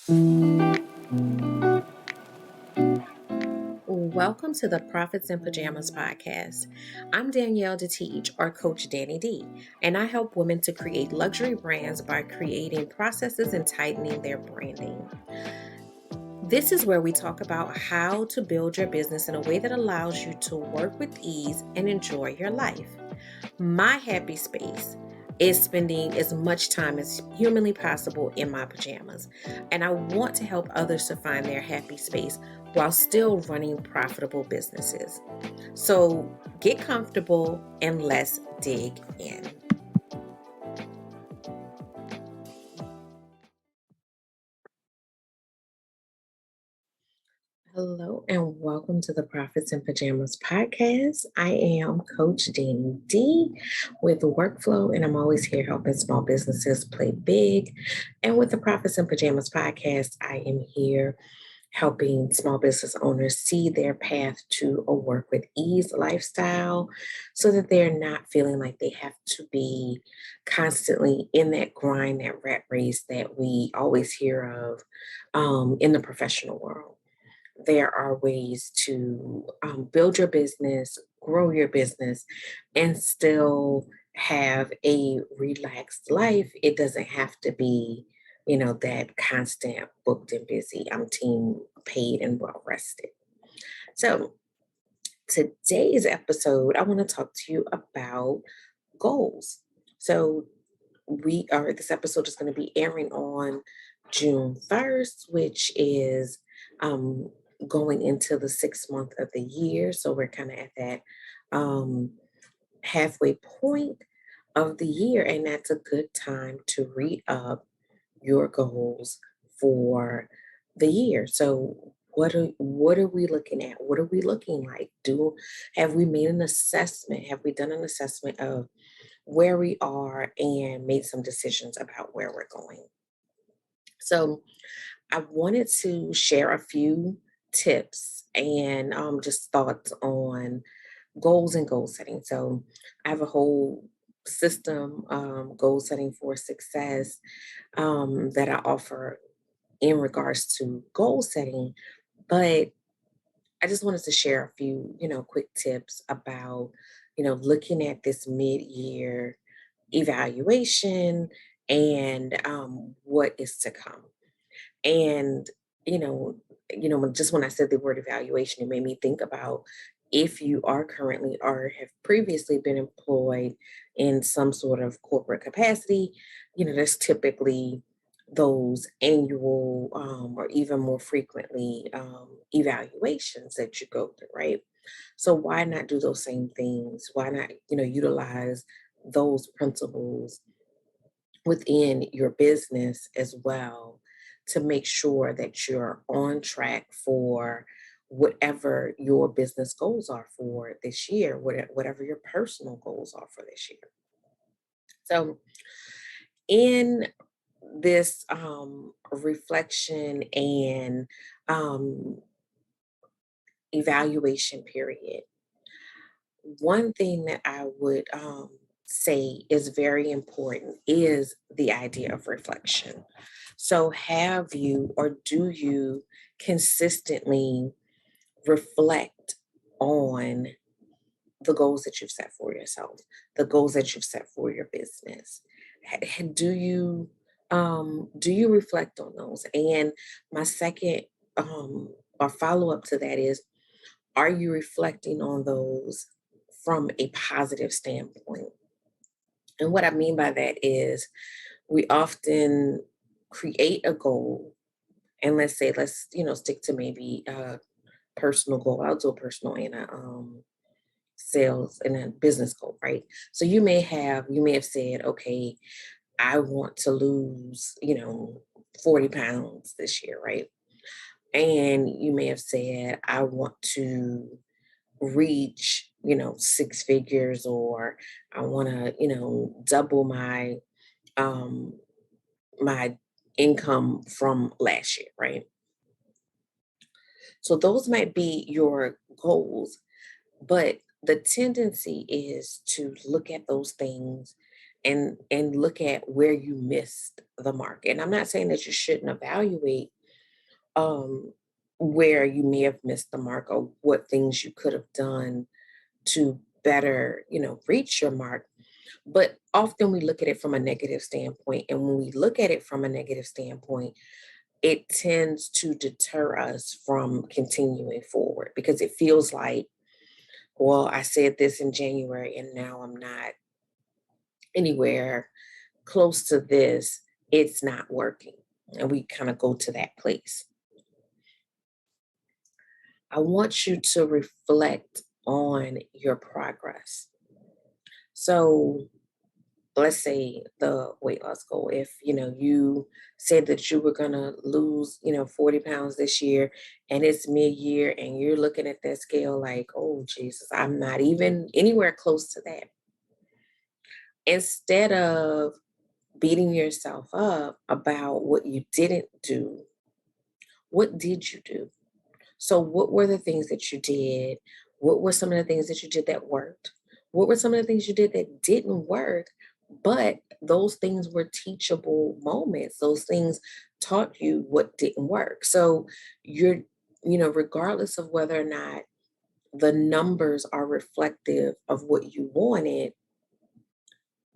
Welcome to the Profits in Pajamas podcast. I'm Danielle DeTeach, or Coach Danny D, and I help women to create luxury brands by creating processes and tightening their branding. This is where we talk about how to build your business in a way that allows you to work with ease and enjoy your life. My happy space is spending as much time as humanly possible in my pajamas, and I want to help others to find their happy space while still running profitable businesses. So get comfortable and let's dig in. Hello and welcome to the Profits in Pajamas podcast. I am Coach Danny D with Workflow, and I'm always here helping small businesses play big. And with the Profits in Pajamas podcast, I am here helping small business owners see their path to a work with ease lifestyle so that they're not feeling like they have to be constantly in that grind, that rat race that we always hear of in the professional world. There are ways to build your business, grow your business, and still have a relaxed life. It doesn't have to be, that constant booked and busy. I'm team paid and well rested. So, today's episode, I want to talk to you about goals. So, this episode is going to be airing on June 1st, which is um, going into the 6th month of the year. So we're kind of at that um, halfway point of the year, and that's a good time to read up your goals for the year. So what are we looking at? What are we looking like? Have we made an assessment? Have we done an assessment of where we are and made some decisions about where we're going? So I wanted to share a few tips and just thoughts on goals and goal setting. So I have a whole system, goal setting for success, that I offer in regards to goal setting. But I just wanted to share a few, quick tips about, looking at this mid-year evaluation and what is to come. And, you know, just when I said the word evaluation, it made me think about if you are currently or have previously been employed in some sort of corporate capacity, there's typically those annual or even more frequently evaluations that you go through, right? So why not do those same things? Why not, utilize those principles within your business as well to make sure that you're on track for whatever your business goals are for this year, whatever your personal goals are for this year. So, in this reflection and um, evaluation period, one thing that I would say is very important is the idea of reflection. So, have you or do you consistently reflect on the goals that you've set for yourself, the goals that you've set for your business? Do you reflect on those? And my second or follow up to that is, are you reflecting on those from a positive standpoint? And what I mean by that is we often create a goal, and let's stick to maybe a personal goal. I'll do a personal and a sales and a business goal, right? So you may have said, okay, I want to lose, 40 pounds this year, right? And you may have said, I want to reach, six figures, or I want to, double um my income from last year, right? So those might be your goals, but the tendency is to look at those things and look at where you missed the mark. And I'm not saying that you shouldn't evaluate um, where you may have missed the mark or what things you could have done to better, reach your mark. But often we look at it from a negative standpoint. And when we look at it from a negative standpoint, it tends to deter us from continuing forward because it feels like, well, I said this in January and now I'm not anywhere close to this. It's not working. And we kind of go to that place. I want you to reflect on your progress. So let's say the weight loss goal, if you said that you were going to lose 40 pounds this year and it's mid-year and you're looking at that scale like, oh Jesus, I'm not even anywhere close to that. Instead of beating yourself up about what you didn't do, what did you do? So, what were the things that you did? What were some of the things that you did that worked? What were some of the things you did that didn't work? But those things were teachable moments. Those things taught you what didn't work. So, you're, regardless of whether or not the numbers are reflective of what you wanted,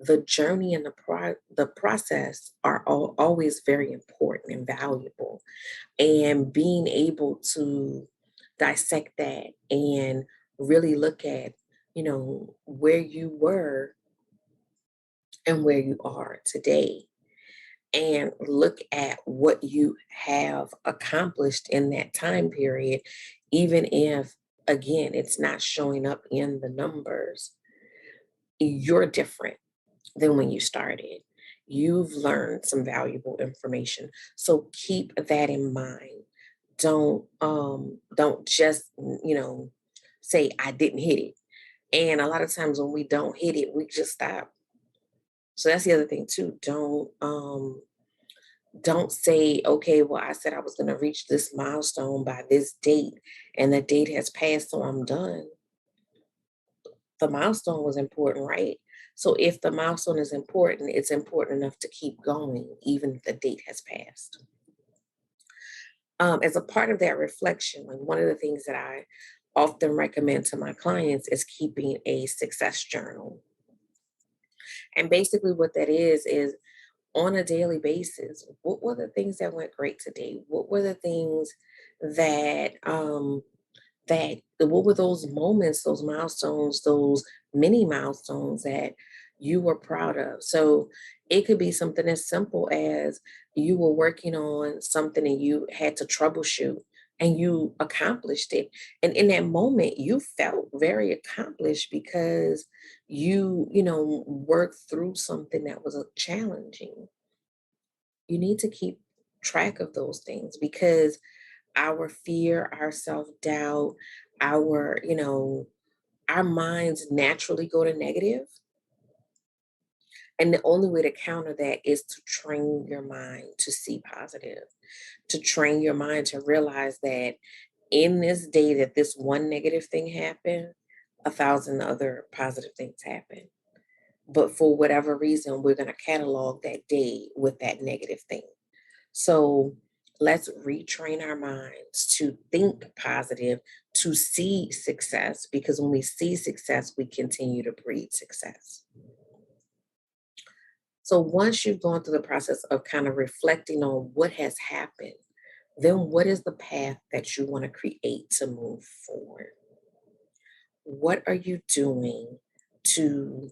the journey and the process are always very important and valuable, and being able to dissect that and really look at where you were and where you are today, and look at what you have accomplished in that time period, even if again it's not showing up in the numbers. You're different than when you started. You've learned some valuable information. So keep that in mind. Don't just, say I didn't hit it. And a lot of times when we don't hit it, we just stop. So that's the other thing too. Don't say, okay, well, I said I was gonna reach this milestone by this date and the date has passed, so I'm done. The milestone was important, right? So if the milestone is important, it's important enough to keep going, even if the date has passed. As a part of that reflection, like one of the things that I often recommend to my clients is keeping a success journal. And basically, what that is on a daily basis, what were the things that went great today? What were the things that what were those moments, those milestones, those mini milestones that you were proud of? So it could be something as simple as you were working on something and you had to troubleshoot and you accomplished it. And in that moment, you felt very accomplished because you worked through something that was challenging. You need to keep track of those things because our fear, our self-doubt, our minds naturally go to negative. And the only way to counter that is to train your mind to see positive, to train your mind to realize that in this day that this one negative thing happened, 1,000 other positive things happen. But for whatever reason, we're going to catalog that day with that negative thing. So let's retrain our minds to think positive, to see success, because when we see success, we continue to breed success. So once you've gone through the process of kind of reflecting on what has happened, then what is the path that you want to create to move forward? What are you doing to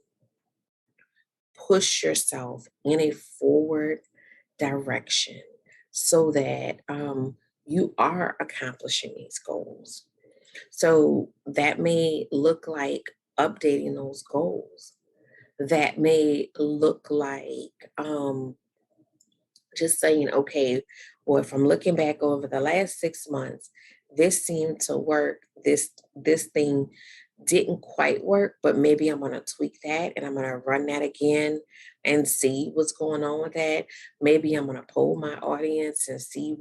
push yourself in a forward direction so that you are accomplishing these goals? So that may look like updating those goals. That may look like just saying, okay, well, if I'm looking back over the last 6 months, this seemed to work. This thing didn't quite work, but maybe I'm gonna tweak that and I'm gonna run that again and see what's going on with that. Maybe I'm gonna poll my audience and see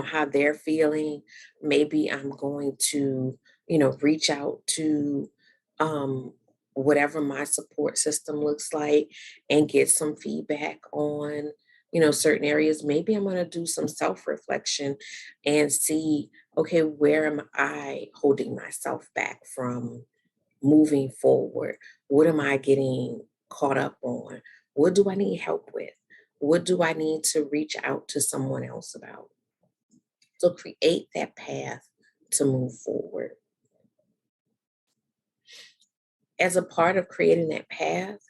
how they're feeling. Maybe I'm going to, reach out to um whatever my support system looks like and get some feedback on certain areas. Maybe I'm going to do some self-reflection and see, okay, where am I holding myself back from moving forward? What am I getting caught up on? What do I need help with? What do I need to reach out to someone else about? So create that path to move forward. As a part of creating that path,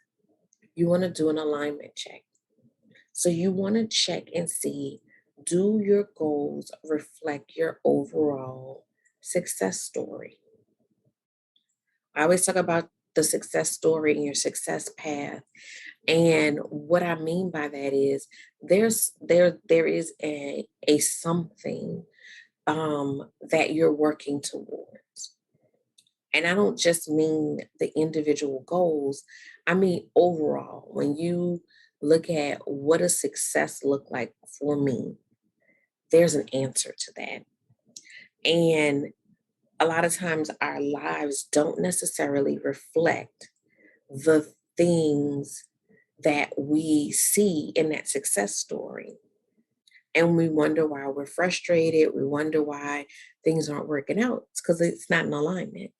you want to do an alignment check. So you want to check and see, do your goals reflect your overall success story? I always talk about the success story and your success path. And what I mean by that is there is a something that you're working towards. And I don't just mean the individual goals, I mean overall. When you look at what does success look like for me, there's an answer to that. And a lot of times our lives don't necessarily reflect the things that we see in that success story. And we wonder why we're frustrated. We wonder why things aren't working out. It's because it's not in alignment.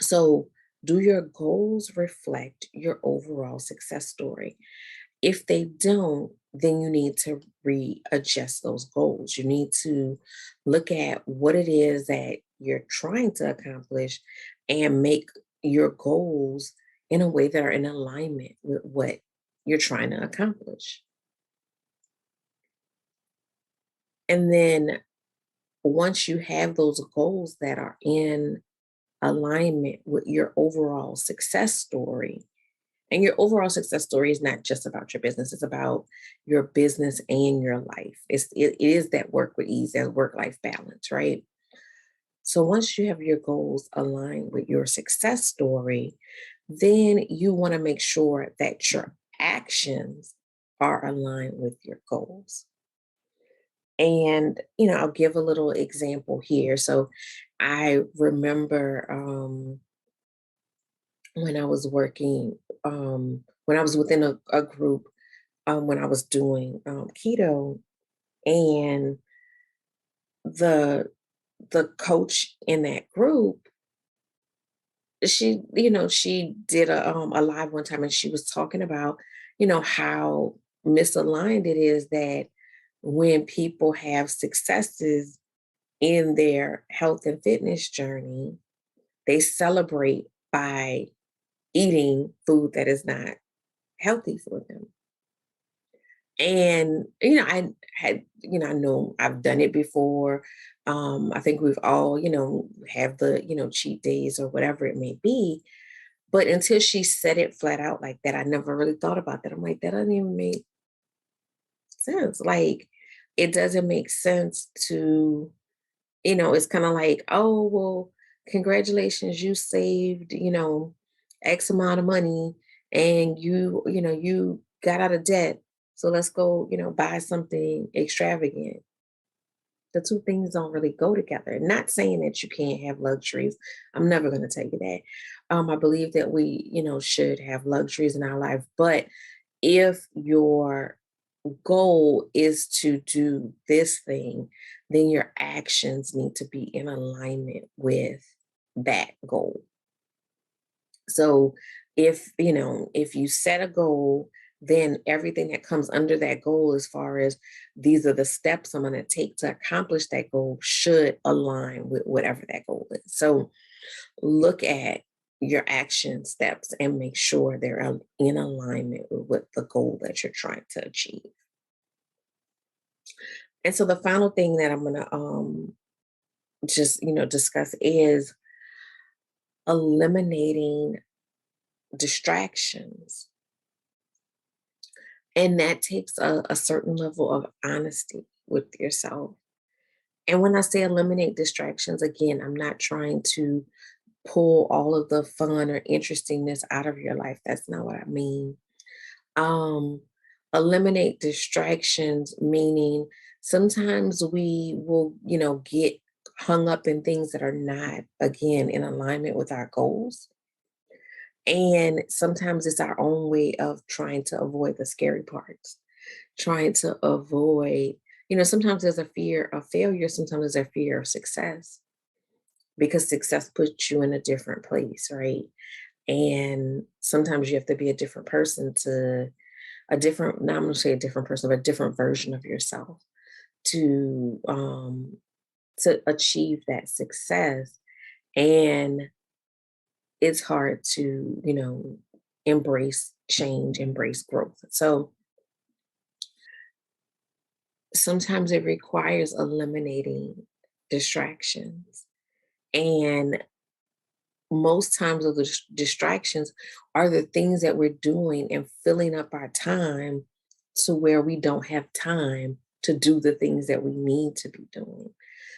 So, do your goals reflect your overall success story? If they don't, then you need to readjust those goals. You need to look at what it is that you're trying to accomplish and make your goals in a way that are in alignment with what you're trying to accomplish. And then once you have those goals that are in alignment with your overall success story, and your overall success story is not just about your business, it's about your business and your life. It is that work with ease, that work life balance, right? So once you have your goals aligned with your success story, then you want to make sure that your actions are aligned with your goals. And, I'll give a little example here. So I remember when I was working, when I was within a group, when I was doing keto, and the the coach in that group, she did a live one time, and she was talking about, how misaligned it is that when people have successes in their health and fitness journey, they celebrate by eating food that is not healthy for them. And, I know I've done it before. I think we've all, have the, cheat days or whatever it may be. But until she said it flat out like that, I never really thought about that. I'm like, that doesn't even make sense. Like, it doesn't make sense to, it's kind of like, oh, well, congratulations, you saved, X amount of money, and you got out of debt. So let's go, buy something extravagant. The two things don't really go together. Not saying that you can't have luxuries. I'm never going to tell you that. I believe that we, should have luxuries in our life. But if your goal is to do this thing, then your actions need to be in alignment with that goal. So if you set a goal, then everything that comes under that goal, as far as these are the steps I'm going to take to accomplish that goal, should align with whatever that goal is. So look at your action steps and make sure they're in alignment with what the goal that you're trying to achieve. And so the final thing that I'm going to just discuss is eliminating distractions. And that takes a certain level of honesty with yourself. And when I say eliminate distractions, again, I'm not trying to pull all of the fun or interestingness out of your life. That's not what I mean. Um, Eliminate distractions, meaning sometimes we will, get hung up in things that are not, again, in alignment with our goals. And sometimes it's our own way of trying to avoid the scary parts. trying to avoid, sometimes there's a fear of failure, sometimes there's a fear of success because success puts you in a different place, right? And sometimes you have to be a different person to a different, not I'm gonna say a different person, but a different version of yourself to to achieve that success. And it's hard to, embrace change, embrace growth. So sometimes it requires eliminating distractions. And most times of the distractions are the things that we're doing and filling up our time to where we don't have time to do the things that we need to be doing.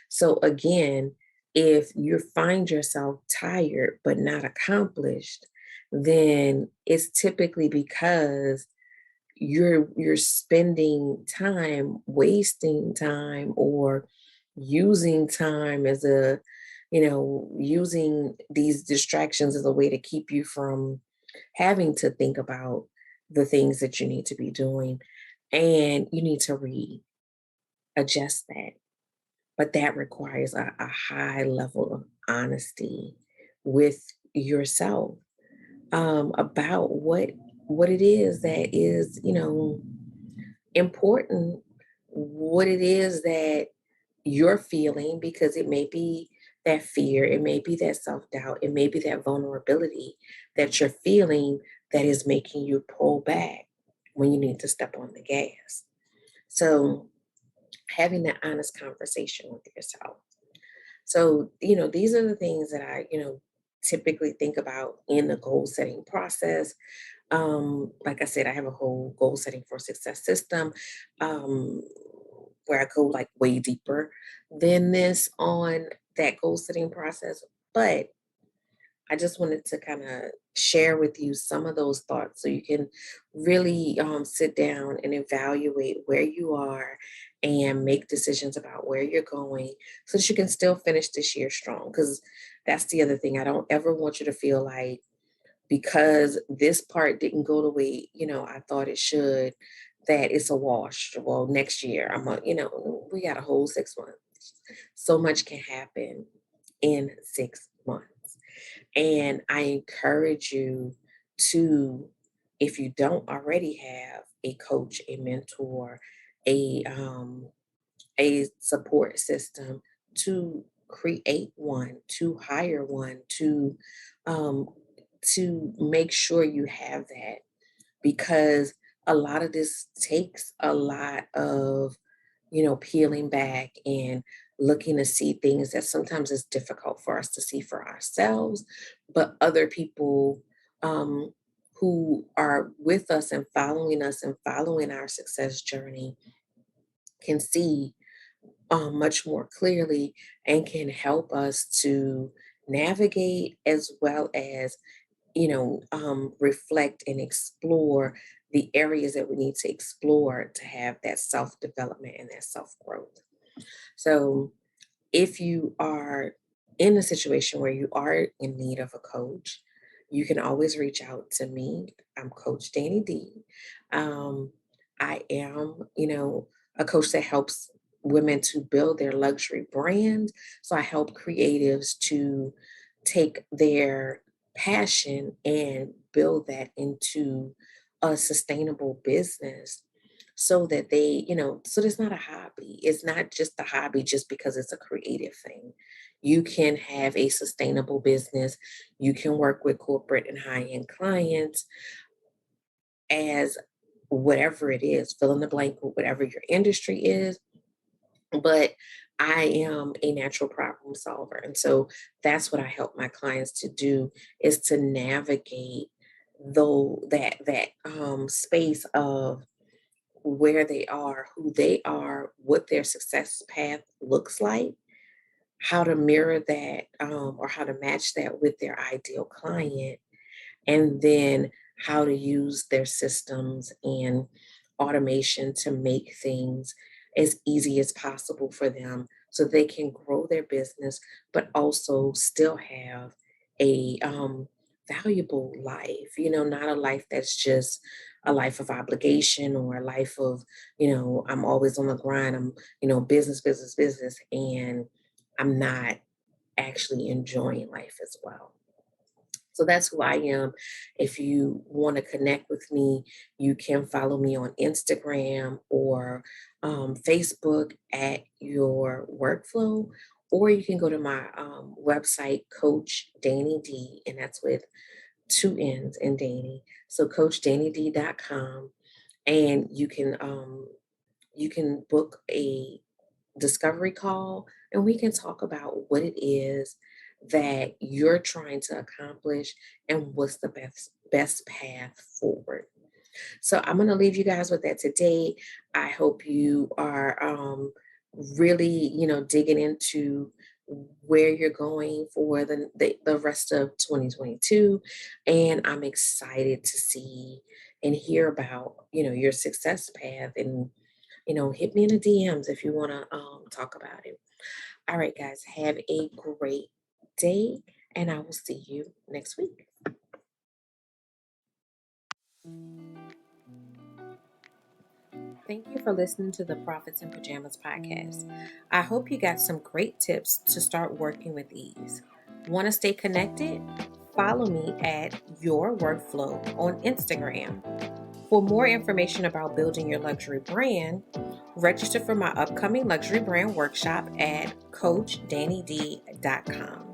So again, if you find yourself tired but not accomplished, then it's typically because you're spending time, wasting time, or using time as a, using these distractions as a way to keep you from having to think about the things that you need to be doing. And you need to readjust that. But that requires a high level of honesty with yourself, about what it is that is, important, what it is that you're feeling, because it may be that fear, it may be that self-doubt, it may be that vulnerability that you're feeling that is making you pull back when you need to step on the gas. So having that honest conversation with yourself. So, these are the things that I, typically think about in the goal setting process. Like I said, I have a whole goal setting for success system, um, where I go like way deeper than this on that goal setting process. But I just wanted to kind of share with you some of those thoughts so you can really sit down and evaluate where you are and make decisions about where you're going so that you can still finish this year strong. Because that's the other thing. I don't ever want you to feel like because this part didn't go the way, I thought it should, that it's a wash. Well, next year, we got a whole 6 months. So much can happen in 6 months. And I encourage you to, if you don't already have a coach, a mentor, a a support system, to create one, to hire one, um, to make sure you have that, because a lot of this takes a lot of, peeling back and looking to see things that sometimes is difficult for us to see for ourselves, but other people, um, who are with us and following our success journey can see, much more clearly, and can help us to navigate as well as, reflect and explore the areas that we need to explore to have that self development and that self growth. So, if you are in a situation where you are in need of a coach, you can always reach out to me. I'm Coach Danny D. Um, I am, a coach that helps women to build their luxury brand. So I help creatives to take their passion and build that into a sustainable business so that they, so it's not a hobby. It's not just a hobby just because it's a creative thing. You can have a sustainable business. You can work with corporate and high end clients as whatever it is, fill in the blank with whatever your industry is. But I am a natural problem solver. And so that's what I help my clients to do, is to navigate though that space of where they are, who they are, what their success path looks like, how to mirror that, or how to match that with their ideal client, and then how to use their systems and automation to make things as easy as possible for them so they can grow their business, but also still have a valuable life, not a life that's just a life of obligation or a life of, I'm always on the grind. I'm, business, business, business. And I'm not actually enjoying life as well. So that's who I am. If you want to connect with me, you can follow me on Instagram or Facebook at your workflow, or you can go to my website, Coach Danny D, and that's with two N's in Danny. So CoachDannyD.com, and you can book a discovery call and we can talk about what it is that you're trying to accomplish and what's the best path forward. So I'm going to leave you guys with that today. I hope you are really, digging into where you're going for the rest of 2022. And I'm excited to see and hear about, your success path, and hit me in the DMs if you want to talk about it. All right, guys, have a great day, and I will see you next week. Thank you for listening to the Profits in Pajamas podcast. I hope you got some great tips to start working with ease. Want to stay connected? Follow me at Your Workflow on Instagram. For more information about building your luxury brand, register for my upcoming luxury brand workshop at CoachDannyD.com.